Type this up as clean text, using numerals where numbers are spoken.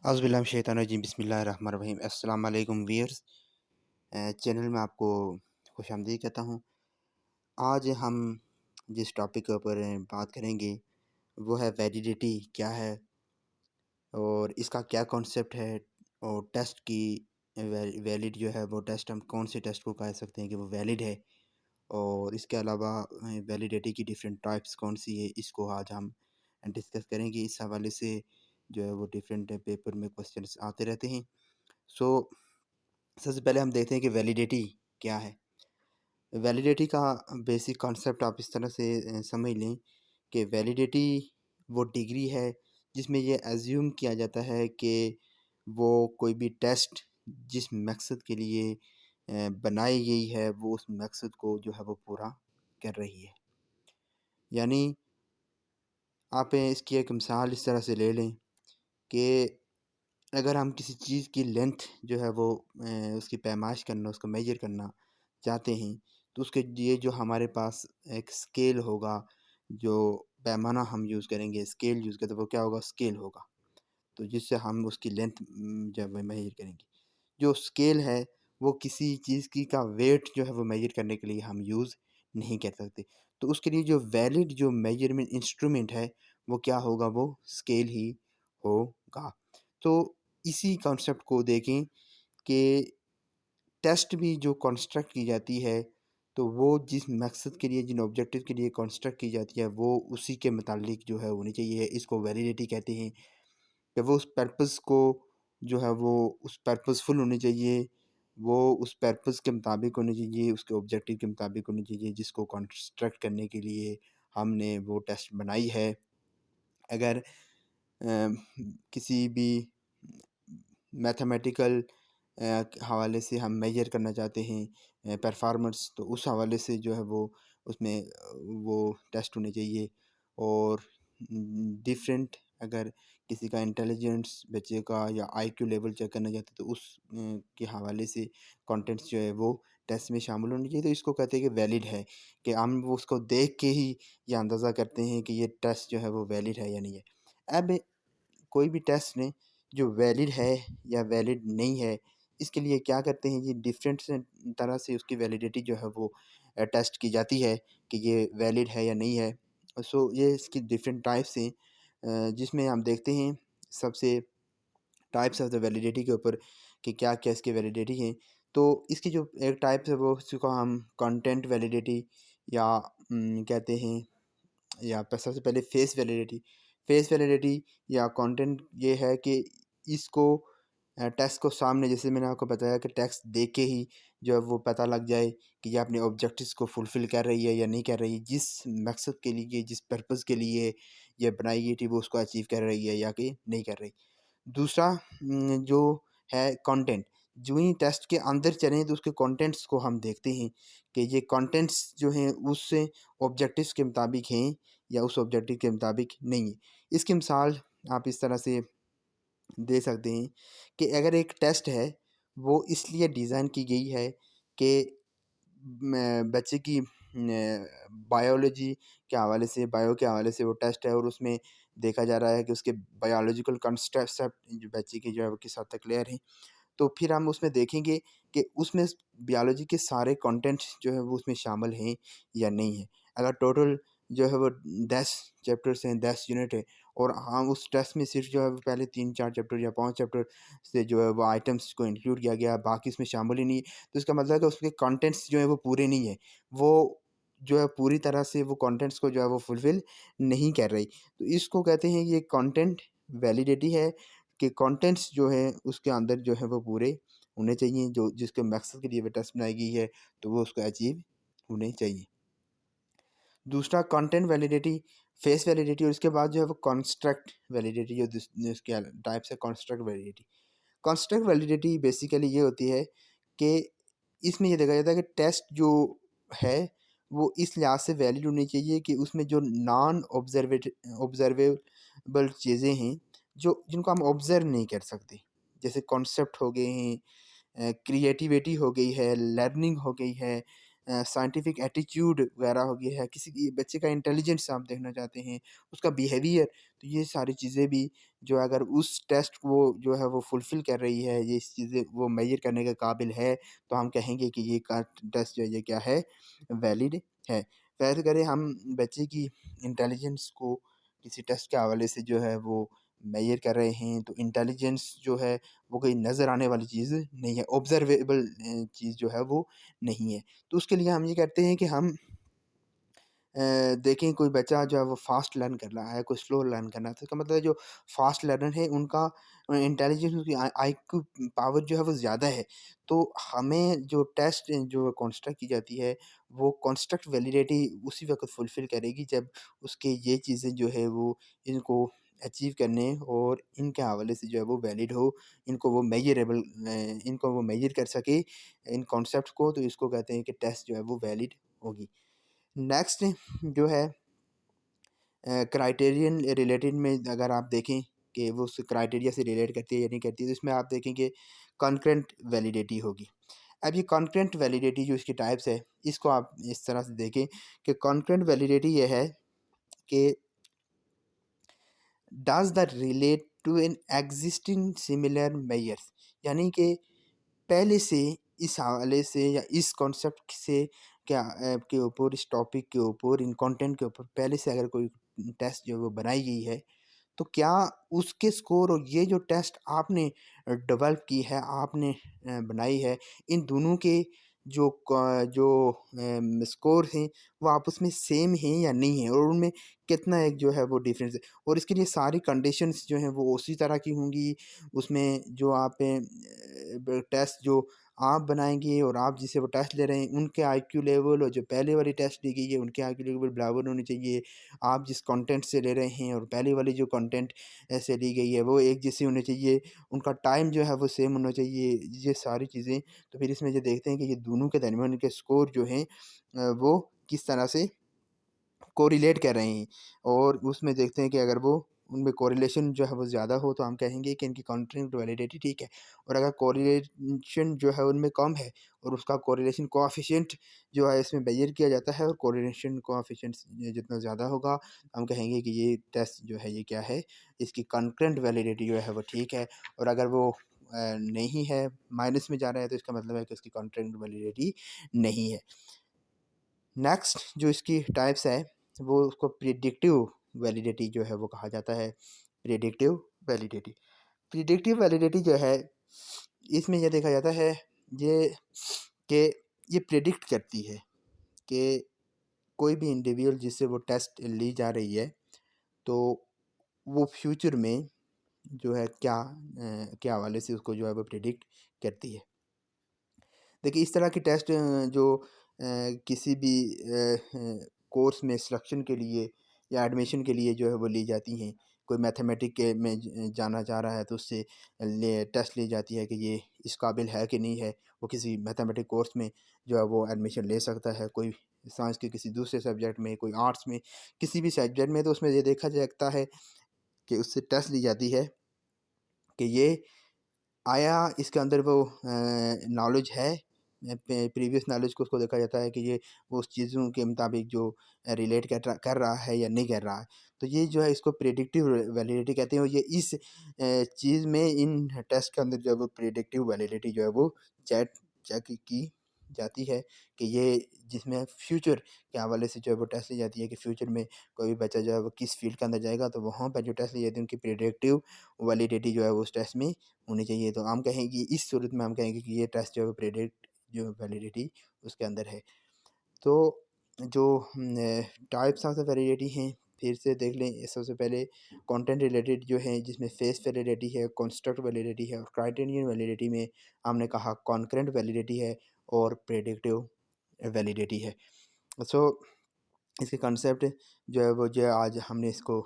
औज़ुबिल्लाहिमिनश्शैतानिर्रजीम बिस्मिल्लाहिर्रहमानिर्रहीम अस्सलाम वालेकुम व्यूअर्स। चैनल में आपको खुशामदीद कहता हूँ। आज हम जिस टॉपिक के ऊपर बात करेंगे वो है वैलिडिटी क्या है और इसका क्या कॉन्सेप्ट है और टेस्ट की वैलिड जो है वो टेस्ट हम कौन से टेस्ट को कह सकते हैं कि वो वैलिड है और इसके अलावा वैलिडिटी की डिफरेंट टाइप्स कौन सी है इसको आज हम डिस्कस करेंगे। इस हवाले से जो है वो डिफरेंट पेपर में क्वेश्चंस आते रहते हैं। सो सबसे पहले हम देखते हैं कि वैलिडिटी क्या है। वैलिडिटी का बेसिक कॉन्सेप्ट आप इस तरह से समझ लें कि वैलिडिटी वो डिग्री है जिसमें ये एज्यूम किया जाता है कि वो कोई भी टेस्ट जिस मकसद के लिए बनाई गई है वो उस मकसद को जो है वो पूरा कर रही है। यानी आप इसकी एक मिसाल इस तरह से ले लें कि अगर हम किसी चीज़ की लेंथ जो है वो उसकी पैमाइश करना, उसको मेजर करना चाहते हैं, तो उसके लिए जो हमारे पास एक स्केल होगा, जो पैमाना हम यूज़ करेंगे, स्केल यूज़ करते, वो क्या होगा? स्केल होगा। तो जिससे हम उसकी लेंथ जब मेजर करेंगे। जो स्केल है, वो किसी चीज़ की का वेट जो है वो मेजर करने के लिए हम यूज़ नहीं कर सकते। तो उसके लिए जो वैलिड जो मेजरमेंट इंस्ट्रूमेंट है, वो क्या होगा? वो स्केल ही होगा। तो इसी कॉन्सेप्ट को देखें कि टेस्ट भी जो कंस्ट्रक्ट की जाती है, तो वो जिस मकसद के लिए, जिन ऑब्जेक्टिव के लिए कंस्ट्रक्ट की जाती है, वो उसी के मुतालिक जो है होनी चाहिए। इसको वैलिडिटी कहते हैं कि वो उस पर्पस को जो है वो उस पर्पसफुल होनी चाहिए, वो उस पर्पस के मुताबिक होनी चाहिए, उसके ऑब्जेक्टिव के मुताबिक होनी चाहिए, जिसको कंस्ट्रक्ट करने के लिए हमने वो टेस्ट बनाई है। अगर किसी भी मैथमेटिकल हवाले से हम मेजर करना चाहते हैं परफॉर्मेंस, तो उस हवाले से जो है वो उसमें वो टेस्ट होने चाहिए। और डिफरेंट अगर किसी का इंटेलिजेंस बच्चे का या आईक्यू लेवल चेक करना चाहते तो उस के हवाले से कंटेंट्स जो है वो टेस्ट में शामिल होनी चाहिए। तो इसको कहते हैं कि वैलिड है, कि हम वो उसको देख के ही ये अंदाज़ा करते हैं कि ये टेस्ट जो है वो वैलिड है या नहीं है। अब कोई भी टेस्ट ने जो वैलिड है या वैलिड नहीं है, इसके लिए क्या करते हैं, ये डिफरेंट से तरह से उसकी वैलिडिटी जो है वो टेस्ट की जाती है कि ये वैलिड है या नहीं है। सो ये इसकी डिफरेंट टाइप्स हैं, जिसमें हम देखते हैं सबसे टाइप्स ऑफ द वैलिडिटी के ऊपर कि क्या-क्या इसकी वैलिडिटी हैं। तो इसकी जो एक टाइप है वो जिसको हम कंटेंट वैलिडिटी या कहते हैं, या सबसे पहले फेस वैलिडिटी या कंटेंट ये है कि इसको टेक्स्ट को सामने, जैसे मैंने आपको बताया कि टेक्स्ट देख के ही जो है वो पता लग जाए कि ये अपने ऑब्जेक्टिव्स को फुलफ़िल कर रही है या नहीं कर रही। जिस मकसद के लिए, जिस पर्पज़ के लिए ये बनाई गई थी, वो उसको अचीव कर रही है या कि नहीं कर रही। दूसरा जो है कंटेंट, जो ही टेस्ट के अंदर चलें तो उसके कंटेंट्स को हम देखते हैं कि ये कंटेंट्स जो हैं उस ऑब्जेक्टिव्स के मुताबिक हैं या उस ऑब्जेक्टिव के मुताबिक नहीं है। इसकी मिसाल आप इस तरह से दे सकते हैं कि अगर एक टेस्ट है, वो इसलिए डिज़ाइन की गई है कि बच्चे की बायोलॉजी के हवाले से, बायो के हवाले से वो टेस्ट है और उसमें देखा जा रहा है कि उसके बायोलॉजिकल कंसेप्ट जो बच्चे की जो है वो किस हद तक क्लियर हैं। तो फिर हम उसमें देखेंगे कि उसमें बायोलॉजी के सारे कंटेंट्स जो है वो उसमें शामिल हैं या नहीं है। अगर टोटल जो है वो 10 चैप्टर्स हैं, 10 यूनिट है और हम उस टेस्ट में सिर्फ जो है वो पहले 3-4 चैप्टर या 5 चैप्टर से जो है वो आइटम्स को इंक्लूड किया गया, बाकी इसमें शामिल ही नहीं है, तो इसका मतलब है कि उसके कंटेंट्स जो है वो पूरे नहीं है। वो जो है पूरी तरह से वो कंटेंट्स को जो है वो फुलफ़िल नहीं कर रही। तो इसको कहते हैं ये कंटेंट वैलिडिटी है कि कंटेंट्स जो है उसके अंदर जो है वो पूरे होने चाहिए, जो जिसके मकसद के लिए वो टेस्ट बनाई गई है, तो वो उसको अचीव होने चाहिए। दूसरा कंटेंट वैलिडिटी, फेस वैलिडिटी और उसके बाद जो है वो कंस्ट्रक्ट वैलिडिटी, जो इसके टाइप्स है construct validity. Construct validity basically ये होती है कि इसमें ये देखा जाता है कि टेस्ट जो है वो इस लिहाज से वैलिड होनी चाहिए कि उसमें जो नॉन ऑब्जर्वेबल चीज़ें हैं, जो जिनको हम ऑब्ज़र्व नहीं कर सकते, जैसे कॉन्सेप्ट हो गए हैं, क्रिएटिविटी हो गई है, लर्निंग हो गई है, साइंटिफिक एटीट्यूड वगैरह हो गया है, किसी की बच्चे का इंटेलिजेंस आप देखना चाहते हैं, उसका बिहेवियर, तो ये सारी चीज़ें भी जो है अगर उस टेस्ट को जो है वो फुलफ़िल कर रही है, ये चीज़ें वो मेज़र करने के काबिल है, तो हम कहेंगे कि ये का टेस्ट जो है ये क्या है, वैलिड है। फ़र्ज़ करें हम बच्चे की इंटेलिजेंस को किसी टेस्ट के हवाले से जो है वो मेज़र कर रहे हैं, तो इंटेलिजेंस जो है वो कोई नज़र आने वाली चीज़ नहीं है, ऑब्ज़र्वेबल चीज़ जो है वो नहीं है। तो उसके लिए हम ये करते हैं कि हम देखें कोई बच्चा जो है वो फ़ास्ट लर्न कर रहा है, कोई स्लो लर्न कर रहा है, तो इसका मतलब है जो फ़ास्ट लर्नर है उनका इंटेलिजेंस उसकी आईक्यू पावर जो है वो ज़्यादा है। तो हमें जो टेस्ट जो कंस्ट्रक्ट की जाती है, वो कंस्ट्रक्ट वैलिडिटी उसी वक़्त फुलफ़िल करेगी जब उसके ये चीज़ें जो है वो इनको अचीव करने और इनके हवाले से जो है वो वैलिड हो, इनको वो मेज़रेबल इनको वो मेज़र कर सके इन कॉन्सेप्ट्स को, तो इसको कहते हैं कि टेस्ट जो है वो वैलिड होगी। नेक्स्ट जो है क्राइटेरियन रिलेटेड में अगर आप देखें कि वो उस क्राइटेरिया से रिलेट करती है या नहीं करती है, तो इसमें आप देखेंगे कॉन्करेंट वैलिडिटी होगी। अब ये कॉन्करेंट वैलिडिटी जो इसकी टाइप्स है, इसको आप इस तरह से देखें कि कॉन्करेंट वैलिडिटी ये है कि does the relate to an existing similar measures, यानी कि पहले से इस हवाले से या इस कॉन्सेप्ट से क्या के ऊपर, इस टॉपिक के ऊपर, इन कंटेंट के ऊपर पहले से अगर कोई टेस्ट जो है वो बनाई गई है, तो क्या उसके स्कोर और ये जो टेस्ट आपने डेवलप की है, आपने बनाई है, इन दोनों के जो स्कोर हैं वो आपस में सेम हैं या नहीं हैं, और उनमें कितना एक जो है वो डिफरेंस है, और इसके लिए सारी कंडीशंस जो हैं वो उसी तरह की होंगी। उसमें जो आप टेस्ट जो आप बनाएंगे और आप जिसे वो टेस्ट ले रहे हैं उनके आईक्यू लेवल और जो पहले वाली टेस्ट दी गई है उनके आईक्यू लेवल बराबर होनी चाहिए। आप जिस कंटेंट से ले रहे हैं और पहले वाली जो कंटेंट ऐसे ली गई है वो एक जैसी होनी चाहिए, उनका टाइम जो है वो सेम होना चाहिए, ये सारी चीज़ें। तो फिर इसमें ये देखते हैं कि ये दोनों के दरमियान के स्कोर जो हैं वो किस तरह से कोरिलेट कर रहे हैं, और उसमें देखते हैं कि अगर वो उनमें कोरिलेशन जो है वो ज़्यादा हो तो हम कहेंगे कि इनकी कॉन्ट्रिंग वैलिडिटी ठीक है, और अगर कोरिलेशन जो है उनमें कम है और उसका कोरिलेशन कोएफिशिएंट जो है इसमें मेज़र किया जाता है और कोरिलेशन कोएफिशिएंट जितना ज़्यादा होगा, हम कहेंगे कि ये टेस्ट जो है ये क्या है, इसकी कॉन्करेंट वैलिडिटी जो है वो ठीक है। और अगर वो नहीं है, माइनस में जा रहा है, तो इसका मतलब है कि उसकी कॉन्करेंट वैलिडिटी नहीं है। नेक्स्ट जो इसकी टाइप्स है वो उसको प्रिडिक्टिव वैलिडिटी जो है वो कहा जाता है। प्रिडिक्टिव वैलिडिटी, प्रिडिक्टिव वैलिडिटी जो है इसमें यह देखा जाता है ये कि ये प्रिडिक्ट करती है कि कोई भी इंडिविजुअल जिससे वो टेस्ट ली जा रही है, तो वो फ्यूचर में जो है क्या के हवाले से उसको जो है वो प्रिडिक्ट करती है। देखिए इस तरह की टेस्ट जो किसी भी कोर्स में सिलेक्शन के लिए या एडमिशन के लिए जो है वो ली जाती हैं। कोई मैथमेटिक के में जाना चाह रहा है तो उससे टेस्ट ली जाती है कि ये इस काबिल है कि नहीं है, वो किसी मैथमेटिक कोर्स में जो है वो एडमिशन ले सकता है। कोई साइंस के किसी दूसरे सब्जेक्ट में, कोई आर्ट्स में, किसी भी सब्जेक्ट में, तो उसमें ये देखा जाता है कि उससे टेस्ट ली जाती है कि ये आया इसके अंदर वो नॉलेज है, प्रीवियस नॉलेज को उसको देखा जाता है कि ये उस चीज़ों के मुताबिक जो रिलेट कर रहा है या नहीं कर रहा है। तो ये जो है इसको प्रेडिक्टिव वैलिडिटी कहते हैं, और ये इस चीज़ में इन टेस्ट के अंदर जो है वो प्रेडिक्टिव वैलिडिटी जो है वो चेक चेक की जाती है कि ये जिसमें फ्यूचर के हवाले से जो है वो टेस्ट ली जाती है कि फ्यूचर में कोई भी बच्चा जो है वो किस फील्ड के अंदर जाएगा, तो वहाँ पर जो टेस्ट ली जाती है उनकी प्रेडिक्टिव वैलिडिटी जो है वो उस टेस्ट में होनी चाहिए। तो हम कहेंगे इस सूरत में हम कहेंगे कि ये टेस्ट जो है प्रेडिक्ट जो वैलिडिटी उसके अंदर है। तो जो टाइप्स ऑफ द वैलिडिटी हैं फिर से देख लें। सबसे पहले कंटेंट रिलेटेड जो है जिसमें फेस वैलिडिटी है, कंस्ट्रक्ट वैलिडिटी है, और क्राइटेरियन वैलिडिटी में हमने कहा कॉन्करेंट वैलिडिटी है और प्रेडिक्टिव वैलिडिटी है। सो इसके कंसेप्ट जो है वो जो आज हमने इसको